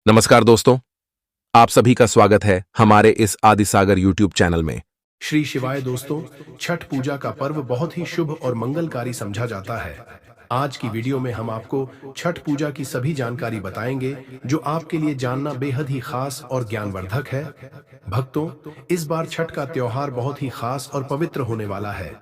नमस्कार दोस्तों, आप सभी का स्वागत है हमारे इस आदि सागर यूट्यूब चैनल में। श्री शिवाय दोस्तों, छठ पूजा का पर्व बहुत ही शुभ और मंगलकारी समझा जाता है। आज की वीडियो में हम आपको छठ पूजा की सभी जानकारी बताएंगे जो आपके लिए जानना बेहद ही खास और ज्ञानवर्धक है। भक्तों, इस बार छठ का त्योहार बहुत ही खास और पवित्र होने वाला है,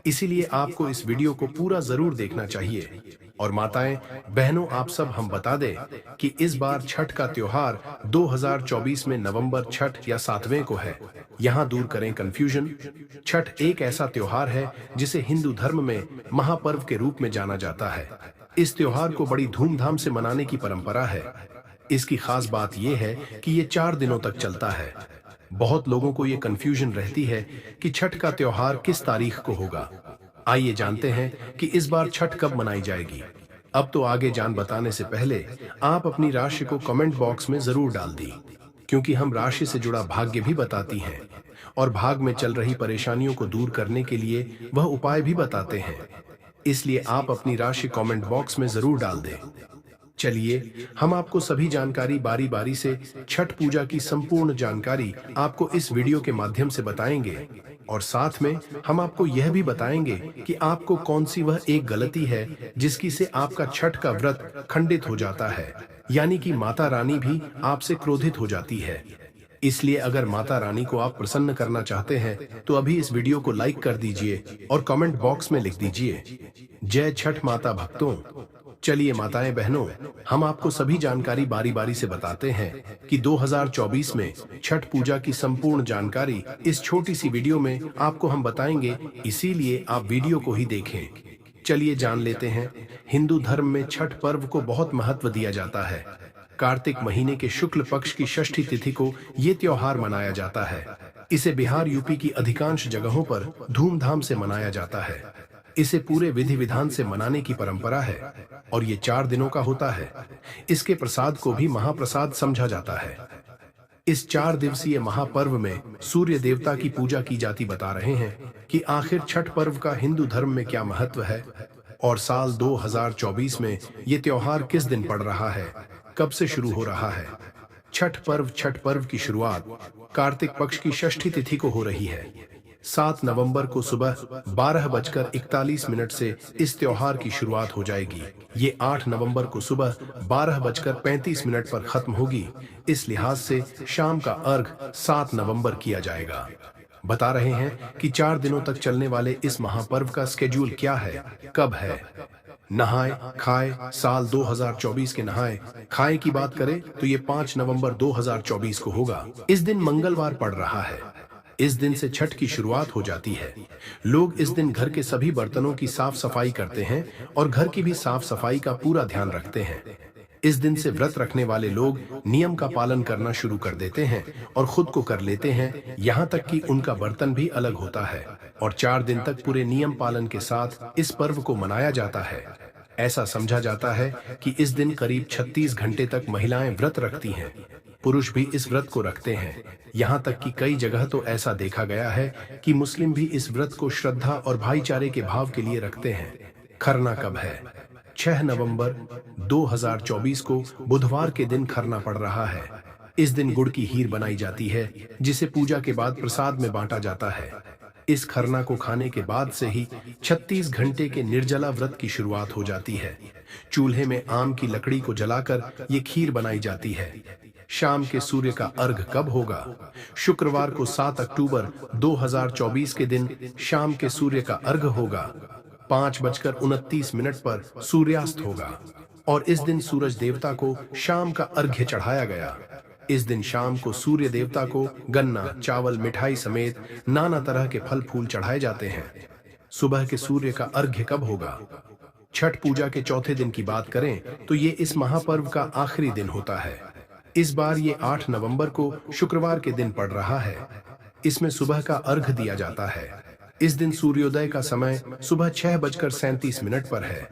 इसीलिए आपको इस वीडियो को पूरा जरूर देखना चाहिए। और माताएं, बहनों, आप सब हम बता दें कि इस बार छठ का त्योहार 2024 में नवंबर छठ या 7वें को है। यहाँ दूर करें कंफ्यूजन। छठ एक ऐसा त्योहार है जिसे हिंदू धर्म में महापर्व के रूप में जाना जाता है। इस त्योहार को बड़ी धूमधाम से मनाने की परंपरा है। इसकी खास बात यह है कि ये 4 दिनों तक चलता है। बहुत लोगों को ये कंफ्यूजन रहती है कि छठ का त्योहार किस तारीख को होगा। आइए जानते हैं कि इस बार छठ कब मनाई जाएगी। अब तो आगे जान बताने से पहले आप अपनी राशि को कमेंट बॉक्स में जरूर डाल दी, क्योंकि हम राशि से जुड़ा भाग्य भी बताती हैं और भाग में चल रही परेशानियों को दूर करने के लिए वह उपाय भी बताते हैं। इसलिए आप अपनी राशि कमेंट बॉक्स में जरूर डाल दें। चलिए, हम आपको सभी जानकारी बारी बारी से छठ पूजा की संपूर्ण जानकारी आपको इस वीडियो के माध्यम से बताएंगे और साथ में हम आपको यह भी बताएंगे कि आपको कौन सी वह एक गलती है जिसकी से आपका छठ का व्रत खंडित हो जाता है, यानी कि माता रानी भी आपसे क्रोधित हो जाती है। इसलिए अगर माता रानी को आप प्रसन्न करना चाहते हैं तो अभी इस वीडियो को लाइक कर दीजिए और कमेंट बॉक्स में लिख दीजिए, जय छठ माता। भक्तों, चलिए माताएं बहनों, हम आपको सभी जानकारी बारी बारी से बताते हैं कि 2024 में छठ पूजा की संपूर्ण जानकारी इस छोटी सी वीडियो में आपको हम बताएंगे, इसीलिए आप वीडियो को ही देखें। चलिए जान लेते हैं। हिंदू धर्म में छठ पर्व को बहुत महत्व दिया जाता है। कार्तिक महीने के शुक्ल पक्ष की षष्ठी तिथि को ये त्योहार मनाया जाता है। इसे बिहार यूपी की अधिकांश जगहों पर धूमधाम से मनाया जाता है। इसे पूरे विधि विधान से मनाने की परंपरा है और ये 4 दिनों का होता है। इसके प्रसाद को भी महाप्रसाद समझा जाता है। इस 4 दिवसीय महापर्व में सूर्य देवता की पूजा की जाती बता रहे हैं कि आखिर छठ पर्व का हिंदू धर्म में क्या महत्व है और साल 2024 में ये त्योहार किस दिन पड़ रहा है, कब से शुरू हो रहा है। छठ पर्व की शुरुआत कार्तिक पक्ष की षष्ठी तिथि को हो रही है। 7 नवंबर को सुबह 12:41 से इस त्योहार की शुरुआत हो जाएगी। ये 8 नवंबर को सुबह 12:35 पर खत्म होगी। इस लिहाज से शाम का अर्घ 7 नवंबर किया जाएगा। बता रहे हैं कि 4 दिनों तक चलने वाले इस महापर्व का स्केड्यूल क्या है, कब है। नहाए खाए, साल 2024 के नहाए खाए की बात करें तो ये 5 नवंबर 2024 को होगा। इस दिन मंगलवार पड़ रहा है। इस दिन से छठ की शुरुआत हो जाती है। लोग इस दिन घर के सभी बर्तनों की साफ सफाई करते हैं और घर की भी साफ सफाई का पूरा ध्यान रखते हैं। इस दिन से व्रत रखने वाले लोग नियम का पालन करना शुरू कर देते हैं और खुद को कर लेते हैं, यहाँ तक कि उनका बर्तन भी अलग होता है और 4 दिन तक पूरे नियम पालन के साथ इस पर्व को मनाया जाता है। ऐसा समझा जाता है कि इस दिन करीब 36 घंटे तक महिलाएं व्रत रखती हैं। पुरुष भी इस व्रत को रखते हैं। यहाँ तक कि कई जगह तो ऐसा देखा गया है कि मुस्लिम भी इस व्रत को श्रद्धा और भाईचारे के भाव के लिए रखते हैं। खरना कब है? 6 नवंबर 2024 को बुधवार के दिन खरना पड़ रहा है। इस दिन गुड़ की खीर बनाई जाती है, जिसे पूजा के बाद प्रसाद में बांटा जाता है। इस खरना को खाने के बाद से ही 36 घंटे के निर्जला व्रत की शुरुआत हो जाती है। चूल्हे में आम की लकड़ी को जलाकर ये खीर बनाई जाती है। शाम के सूर्य का अर्घ कब होगा? शुक्रवार को 7 अक्टूबर 2024 के दिन शाम के सूर्य का अर्घ होगा। 5:29 पर सूर्यास्त होगा और इस दिन सूरज देवता को शाम का अर्घ्य चढ़ाया गया। इस दिन शाम को सूर्य देवता को गन्ना, चावल, मिठाई समेत नाना तरह के फल फूल चढ़ाए जाते हैं। सुबह के सूर्य का अर्घ्य कब होगा? छठ पूजा के चौथे दिन की बात करें तो ये इस महापर्व का आखिरी दिन होता है। इस बार ये 8 नवंबर को शुक्रवार के दिन पड़ रहा है। इसमें सुबह का अर्घ दिया जाता है। इस दिन सूर्योदय का समय सुबह 6:37 पर है।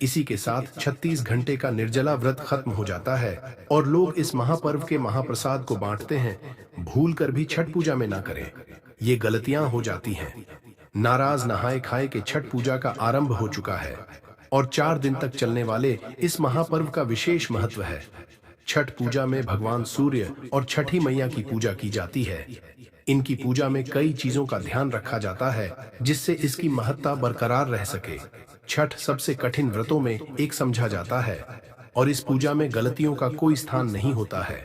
इसी के साथ 36 घंटे का निर्जला व्रत खत्म हो जाता है और लोग इस महापर्व के महाप्रसाद को बांटते हैं। भूल कर भी छठ पूजा में ना करें, ये गलतियां हो जाती हैं। नाराज नहाए खाए के छठ पूजा का आरंभ हो चुका है और 4 दिन तक चलने वाले इस महापर्व का विशेष महत्व है। छठ पूजा में भगवान सूर्य और छठी मैया की पूजा की जाती है। इनकी पूजा में कई चीजों का ध्यान रखा जाता है जिससे इसकी महत्ता बरकरार रह सके। छठ सबसे कठिन व्रतों में एक समझा जाता है और इस पूजा में गलतियों का कोई स्थान नहीं होता है।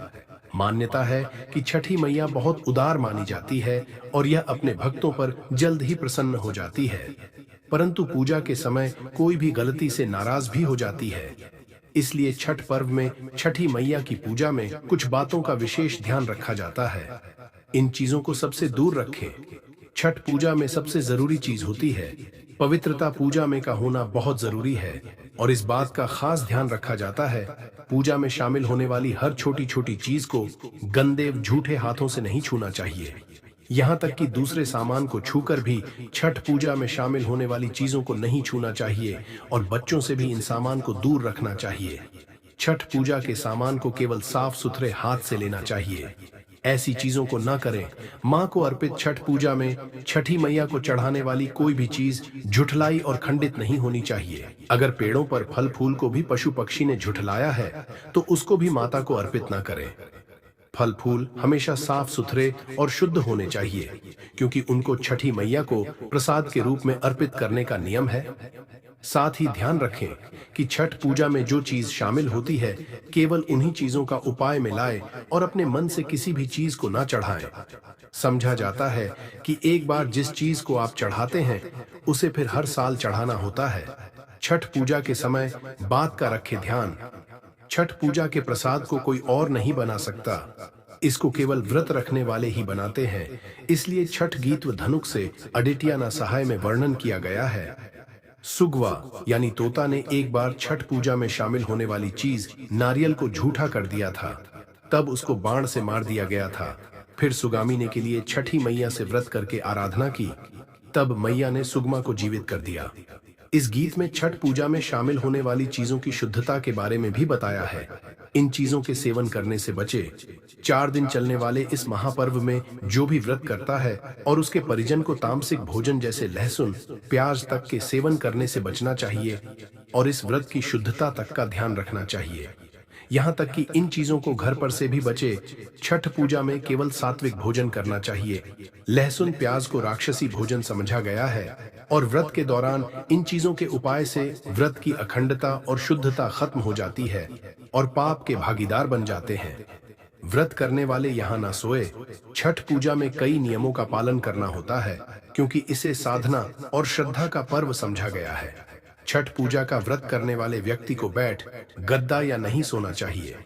मान्यता है कि छठी मैया बहुत उदार मानी जाती है और यह अपने भक्तों पर जल्द ही प्रसन्न हो जाती है, परंतु पूजा के समय कोई भी गलती से नाराज भी हो जाती है। इसलिए छठ पर्व में छठी मैया की पूजा में कुछ बातों का विशेष ध्यान रखा जाता है। इन चीजों को सबसे दूर रखें। छठ पूजा में सबसे जरूरी चीज होती है पवित्रता। पूजा में का होना बहुत जरूरी है और इस बात का खास ध्यान रखा जाता है पूजा में शामिल होने वाली हर छोटी छोटी चीज को गंदे झूठे हाथों से नहीं छूना चाहिए। यहाँ तक कि दूसरे सामान को छूकर भी छठ पूजा में शामिल होने वाली चीजों को नहीं छूना चाहिए और बच्चों से भी इन सामान को दूर रखना चाहिए। छठ पूजा के सामान को केवल साफ सुथरे हाथ से लेना चाहिए। ऐसी चीजों को ना करें। मां को अर्पित छठ पूजा में छठी मैया को चढ़ाने वाली कोई भी चीज झुठलाई और खंडित नहीं होनी चाहिए। अगर पेड़ों पर फल फूल को भी पशु पक्षी ने झुठलाया है तो उसको भी माता को अर्पित ना करें। फल फूल हमेशा साफ सुथरे और शुद्ध होने चाहिए क्योंकि उनको छठी मैया को प्रसाद के रूप में अर्पित करने का नियम है। साथ ही ध्यान रखें कि छठ पूजा में जो चीज शामिल होती है केवल उन्हीं चीजों का उपाय में लाएं और अपने मन से किसी भी चीज को ना चढ़ाएं। समझा जाता है कि एक बार जिस चीज को आप चढ़ाते हैं उसे फिर हर साल चढ़ाना होता है। छठ पूजा के समय बात का रखें ध्यान। छठ पूजा के प्रसाद को कोई और नहीं बना सकता, इसको केवल व्रत रखने वाले ही बनाते हैं। इसलिए छठ गीत व धनुक से अडिटिया ना सहाय में वर्णन किया गया है। सुगवा यानी तोता ने एक बार छठ पूजा में शामिल होने वाली चीज नारियल को झूठा कर दिया था, तब उसको बाण से मार दिया गया था। फिर सुगामी ने के लिए छठी मैया से व्रत करके आराधना की, तब मैया ने सुगमा को जीवित कर दिया। इस गीत में छठ पूजा में शामिल होने वाली चीजों की शुद्धता के बारे में भी बताया है। इन चीजों के सेवन करने से बचे। 4 दिन चलने वाले इस महापर्व में जो भी व्रत करता है और उसके परिजन को तामसिक भोजन जैसे लहसुन प्याज तक के सेवन करने से बचना चाहिए और इस व्रत की शुद्धता तक का ध्यान रखना चाहिए। यहाँ तक कि इन चीजों को घर पर से भी बचे। छठ पूजा में केवल सात्विक भोजन करना चाहिए। लहसुन प्याज को राक्षसी भोजन समझा गया है और व्रत के दौरान इन चीजों के उपाय से व्रत की अखंडता और शुद्धता खत्म हो जाती है और पाप के भागीदार बन जाते हैं। व्रत करने वाले यहाँ ना सोए। छठ पूजा में कई नियमों का पालन करना होता है क्योंकि इसे साधना और श्रद्धा का पर्व समझा गया है। छठ पूजा का व्रत करने वाले व्यक्ति को बैठ गद्दा या नहीं सोना चाहिए।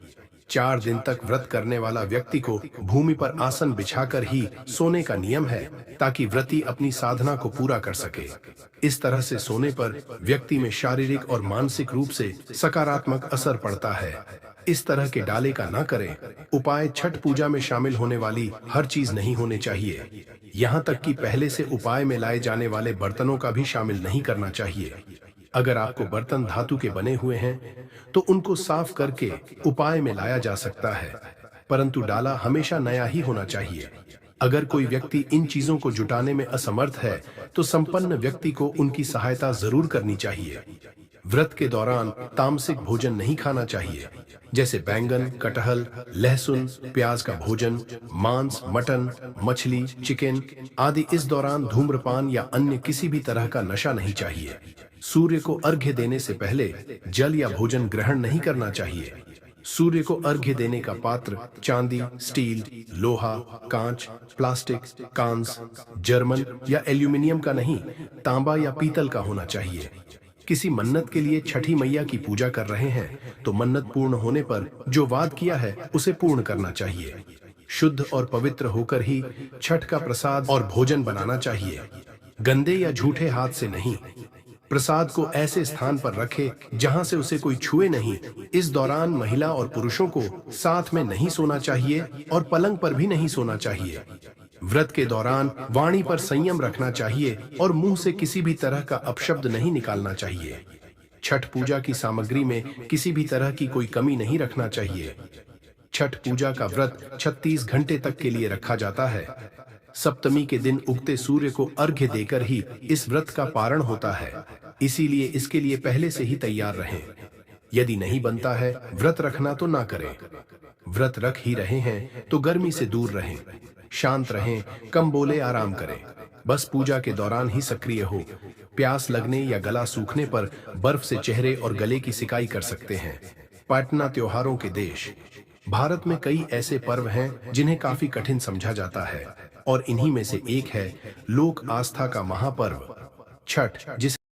4 दिन तक व्रत करने वाला व्यक्ति को भूमि पर आसन बिछाकर ही सोने का नियम है ताकि व्रती अपनी साधना को पूरा कर सके। इस तरह से सोने पर व्यक्ति में शारीरिक और मानसिक रूप से सकारात्मक असर पड़ता है। इस तरह के डाले का ना करें। उपाय छठ पूजा में शामिल होने वाली हर चीज नहीं होने चाहिए। यहाँ तक कि पहले से उपाय में लाए जाने वाले बर्तनों का भी शामिल नहीं करना चाहिए। अगर आपको बर्तन धातु के बने हुए हैं तो उनको साफ करके उपाय में लाया जा सकता है, परंतु डाला हमेशा नया ही होना चाहिए। अगर कोई व्यक्ति इन चीजों को जुटाने में असमर्थ है तो संपन्न व्यक्ति को उनकी सहायता जरूर करनी चाहिए। व्रत के दौरान तामसिक भोजन नहीं खाना चाहिए, जैसे बैंगन, कटहल, लहसुन, प्याज का भोजन, मांस, मटन, मछली, चिकन आदि। इस दौरान धूम्रपान या अन्य किसी भी तरह का नशा नहीं चाहिए। सूर्य को अर्घ्य देने से पहले जल या भोजन ग्रहण नहीं करना चाहिए। सूर्य को अर्घ्य देने का पात्र चांदी, स्टील, लोहा, कांच, प्लास्टिक, कांस, जर्मन या एल्यूमिनियम का नहीं, तांबा या पीतल का होना चाहिए। किसी मन्नत के लिए छठी मैया की पूजा कर रहे हैं तो मन्नत पूर्ण होने पर जो वाद किया है उसे पूर्ण करना चाहिए। शुद्ध और पवित्र होकर ही छठ का प्रसाद और भोजन बनाना चाहिए, गंदे या झूठे हाथ से नहीं। प्रसाद को ऐसे स्थान पर रखे जहां से उसे कोई छुए नहीं। इस दौरान महिला और पुरुषों को साथ में नहीं सोना चाहिए और पलंग पर भी नहीं सोना चाहिए। व्रत के दौरान वाणी पर संयम रखना चाहिए और मुंह से किसी भी तरह का अपशब्द नहीं निकालना चाहिए। छठ पूजा की सामग्री में किसी भी तरह की कोई कमी नहीं रखना चाहिए। छठ पूजा का व्रत 36 घंटे तक के लिए रखा जाता है। सप्तमी के दिन उगते सूर्य को अर्घ्य देकर ही इस व्रत का पारण होता है, इसीलिए इसके लिए पहले से ही तैयार रहें। यदि नहीं बनता है व्रत रखना तो ना करें। व्रत रख ही रहे हैं तो गर्मी से दूर रहें, शांत रहें, कम बोले, आराम करें। बस पूजा के दौरान ही सक्रिय हो। प्यास लगने या गला सूखने पर बर्फ से चेहरे और गले की सिकाई कर सकते हैं। पाटना त्योहारों के देश। भारत में कई ऐसे पर्व हैं जिन्हें काफी कठिन समझा जाता है और इन्हीं में से एक है लोक आस्था का महापर्व छठ, जिसे